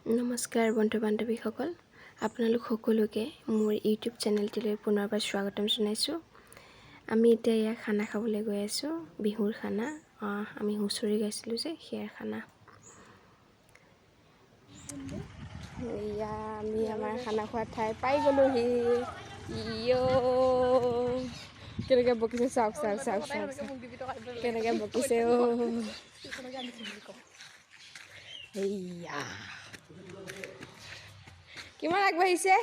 নমস্কাৰ বন্ধু বান্ধৱীসকল, আপোনালোক সকলোকে মোৰ ইউটিউব চেনেলটিলৈ পুনৰবাৰ স্বাগতম জনাইছোঁ। আমি এতিয়া ইয়াত খানা খাবলৈ গৈ আছোঁ, বিহুৰ খানা। আমি হুঁচৰি গাইছিলোঁ যে সেয়াৰ খানা। এয়া আমি আমাৰ খানা খোৱা ঠাই পাই গ'লোহি। কেনেকৈ বকিছে চাওক কেনেকৈ বকিছে এয়া কিমান আগবাঢ়িছে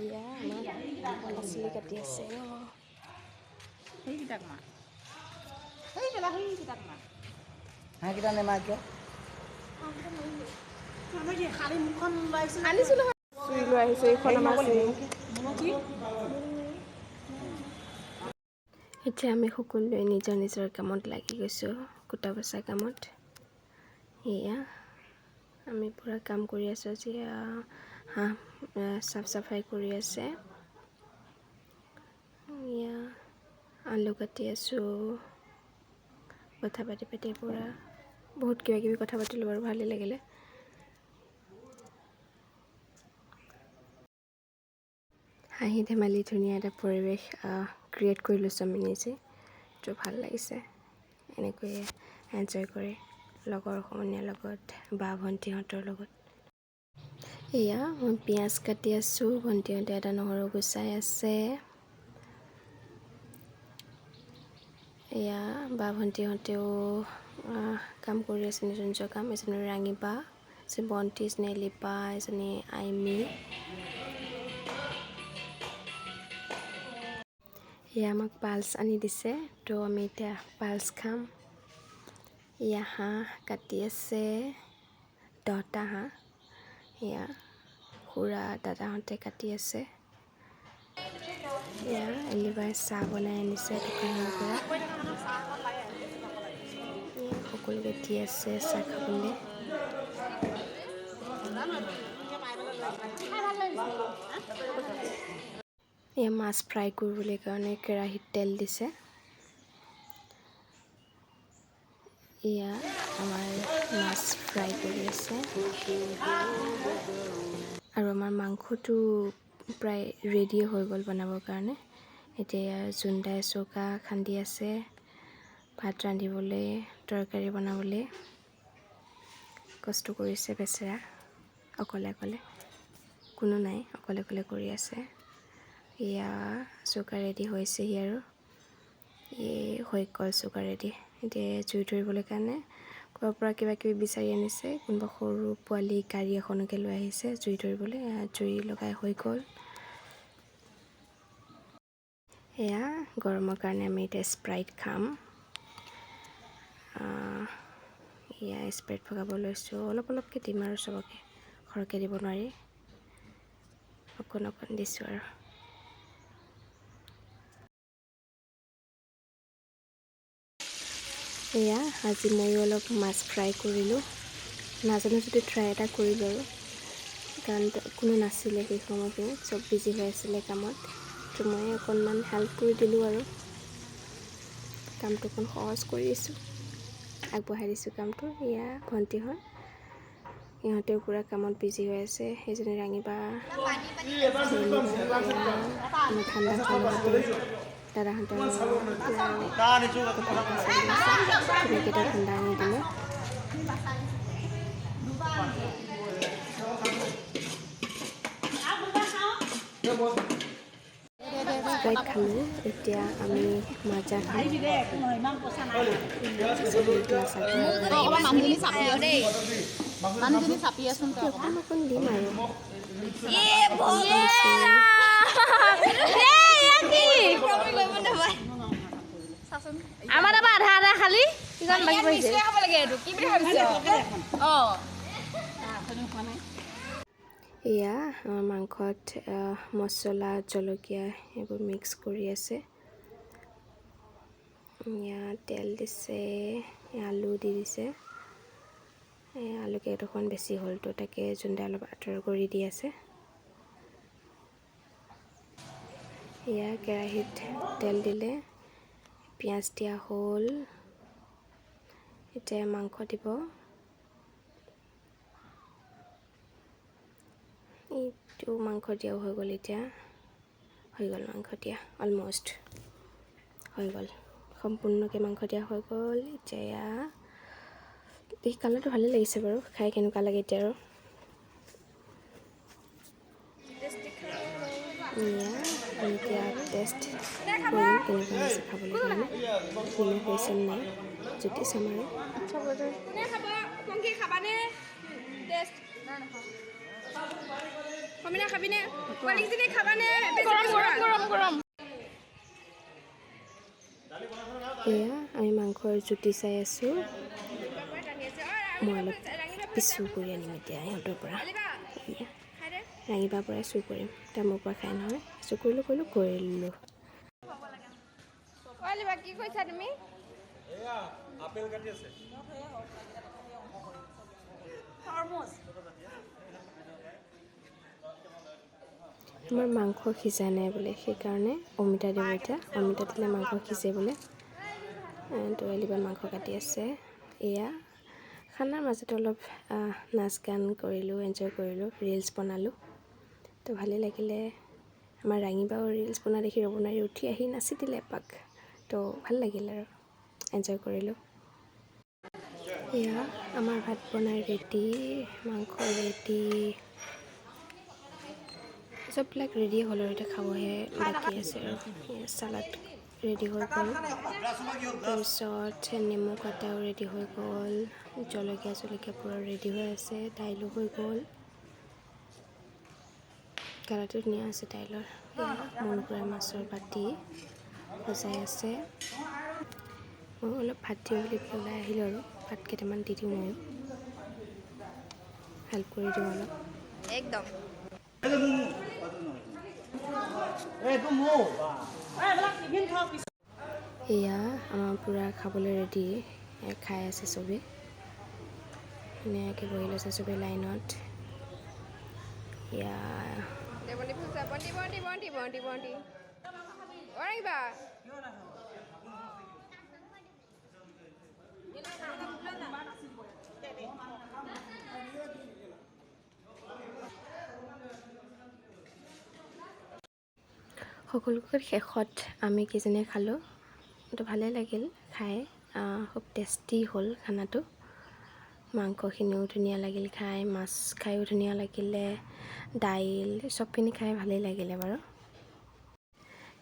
এয়া আমাৰ পাচলি কাটি আছে। এতিয়া আমি সকলোৱে নিজৰ নিজৰ কামত লাগি গৈছোঁ, কুটা বচা কামত। এয়া আমি পূৰা কাম কৰি আছোঁ। আজি হাঁহ চাফ চাফাই কৰি আছে। এয়া আলু কাটি আছোঁ, কথা পাতি পূৰা বহুত কিবা কিবি কথা পাতিলোঁ বাৰু, ভালেই লাগিলে। হাঁহি ধেমালি ধুনীয়া এটা পৰিৱেশ ক্ৰিয়েট কৰি লৈছোঁ আমি নিজে, তো ভাল লাগিছে। এনেকৈয়ে এনজয় কৰি লগৰ সমনীয়াৰ লগত বা ভণ্টিহঁতৰ লগত। এয়া মই পিঁয়াজ কাটি আছোঁ, ভণ্টিহঁতে এটা নহৰু গুচাই আছে। এয়া বা ভণ্টিহঁতেও কাম কৰি আছে নিজৰ নিজৰ কাম। এজনী ৰাঙিবা, এজনী বন্তি, এজনী লিপা, এজনী আইমি। এয়া আমাক পালছ আনি দিছে, তো আমি এতিয়া পালছ খাম। এয়া হাঁহ কাটি আছে, 10টা হাঁহ। এয়া খুৰা দাদাহঁতে কাটি আছে। এয়া এলিবাই চাহ বনাই আনিছে দোকানৰ পৰা। সকলোকে দি আছে চাহ খাবলৈ। এয়া মাছ ফ্ৰাই কৰিবলৈ কাৰণে কেৰাহীত তেল দিছে। এয়া আমাৰ মাছ ফ্ৰাই কৰি আছে আৰু আমাৰ মাংসটো প্ৰায় ৰেডি হৈ গ'ল বনাবৰ কাৰণে। এতিয়া জোনদাই চৌকা খান্দি আছে ভাত ৰান্ধিবলৈ, তৰকাৰী বনাবলৈ। কষ্ট কৰিছে বেচেৰা, অকলে কোনো নাই, অকলে কৰি আছে। এয়া চৌকা ৰেডি হৈছেহি আৰু হৈ গ'ল চৌকা ৰেডি। এতিয়া জুই ধৰিবলৈ কাৰণে ক'ৰবাৰ পৰা কিবা কিবি বিচাৰি আনিছে। কোনোবা সৰু পোৱালি গাড়ী এখনকে লৈ আহিছে জুই ধৰিবলৈ। জুই লগাই হৈ গ'ল। এয়া গৰমৰ কাৰণে আমি এতিয়া স্প্ৰাইট খাম। এয়া স্প্ৰাইট ভগাব লৈছোঁ। অলপকৈ দিম আৰু চবকে, সৰহকৈ দিব নোৱাৰি, অকণ দিছোঁ আৰু। এয়া আজি ময়ো অলপ মাছ ফ্ৰাই কৰিলোঁ। নাজানো যদি ট্ৰাই এটা কৰিলোঁ আৰু, কাৰণ কোনো নাছিলে সেই সময়খিনিত, চব বিজি হৈ আছিলে কামত। তো মই অকণমান হেল্প কৰি দিলোঁ আৰু কামটো অকণ সহজ কৰি দিছোঁ, আগবঢ়াই দিছোঁ কামটো। এয়া ভণ্টিহঁত, ইহঁতেও পূৰা কামত বিজি হৈ আছে। সেইজনী ৰাঙিবা, আমাৰ ঠাণ্ডা খোৱালৈ দাদাহঁতৰ কেনেকৈ ঠাণ্ডা আনি দিলে। স্প্ৰাইট খালোঁ, এতিয়া আমি মাজা খাম। অকণ দিম আৰু আমাৰ তাৰপৰা আধা খালি এয়া মাংসত মছলা জলকীয়া এইবোৰ মিক্স কৰি আছে। এয়া তেল দিছে, আলু দি দিছে। আলু কেইডোখৰমান বেছি হ'ল, তো তাকে জোনদাই অলপ আঁতৰ কৰি দি আছে। এয়া কেৰাহীত তেল দিলে, পিঁয়াজ দিয়া হ'ল। এতিয়া মাংস দিব, এইটো মাংস দিয়াও হৈ গ'ল এতিয়া হৈ গ'ল মাংস দিয়া অলম'ষ্ট হৈ গ'ল সম্পূৰ্ণকৈ মাংস দিয়া হৈ গ'ল এতিয়া এই কালাৰটো ভালেই লাগিছে বাৰু খাই কেনেকুৱা লাগে এতিয়া আৰু আমি এতিয়া টেষ্ট কৰিম কেনেকুৱা হৈছে খাবলৈ কাৰণে নিমখ হৈছে নাই জুতি চাম আৰু এয়া আমি মাংসৰ জুতি চাই আছোঁ মই অলপ চুৰ কৰি আনিম এতিয়া ইহঁতৰ পৰা ৰাঙিবাৰ পৰাই চুৰ কৰিম তাৰ মোৰ পৰা খাই নহয় চুৰ কৰিলোঁ কৰিলোঁ কি কৈছা তুমি আপেল কাটি আছে আমাৰ মাংস সিজা নাই বোলে সেইকাৰণে অমিতা দিব এতিয়া অমিতা দিলে মাংস সিজে বোলে তো এলিবাৰ মাংস কাটি আছে এয়া খানাৰ মাজতে অলপ নাচ গান কৰিলোঁ এনজয় কৰিলোঁ ৰিলছ বনালোঁ তো ভালেই লাগিলে আমাৰ ৰাঙিবাও ৰিলছ বনোৱা দেখি ৰ'ব নোৱাৰি উঠি আহি নাচি দিলে এপাক তো ভাল লাগিল আৰু এনজয় কৰিলোঁ এয়া আমাৰ ভাত বনাই ৰেডি মাংস ৰেডি চববিলাক ৰেডি হ'ল আৰু এতিয়া খাবহে বাকী আছে আৰু চালাড ৰেডি হৈ গ'ল তাৰপিছত নেমু কাটাও ৰেডি হৈ গ'ল জলকীয়া পূৰা ৰেডি হৈ আছে দাইলো হৈ গ'ল কালাৰটো ধুনীয়া আছে দাইলৰ মনপুৰা মাছৰ বাতি সজাই আছে মই অলপ ভাত দিওঁ বুলি ওলাই আহিলোঁ আৰু ভাত কেইটামান দি দিওঁ ময়ো হেল্প কৰি দিওঁ অলপ একদম এয়া আমাৰ পূৰা খাবলৈ ৰেডি খাই আছে চবেই ধুনীয়াকৈ বহি লৈছে চবেই লাইনত এয়া সকলোতকৈ শেষত আমি কেইজনীয়ে খালোঁ তো ভালেই লাগিল খাই খুব টেষ্টি হ'ল খানাটো মাংসখিনিও ধুনীয়া লাগিল খাই মাছ খায়ো ধুনীয়া লাগিলে দাইল চবখিনি খাই ভালেই লাগিলে বাৰু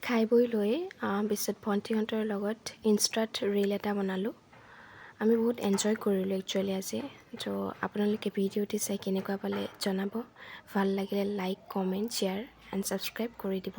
খাই বৈ লৈ পিছত ভণ্টিহঁতৰ লগত ইনষ্টাত ৰীল এটা বনালোঁ আমি বহুত এনজয় কৰিলোঁ একচুৱেলি আজি তো আপোনালোকে ভিডিঅ'টি চাই কেনেকুৱা পালে জনাব ভাল লাগিলে like comment share and subscribe কৰি দিব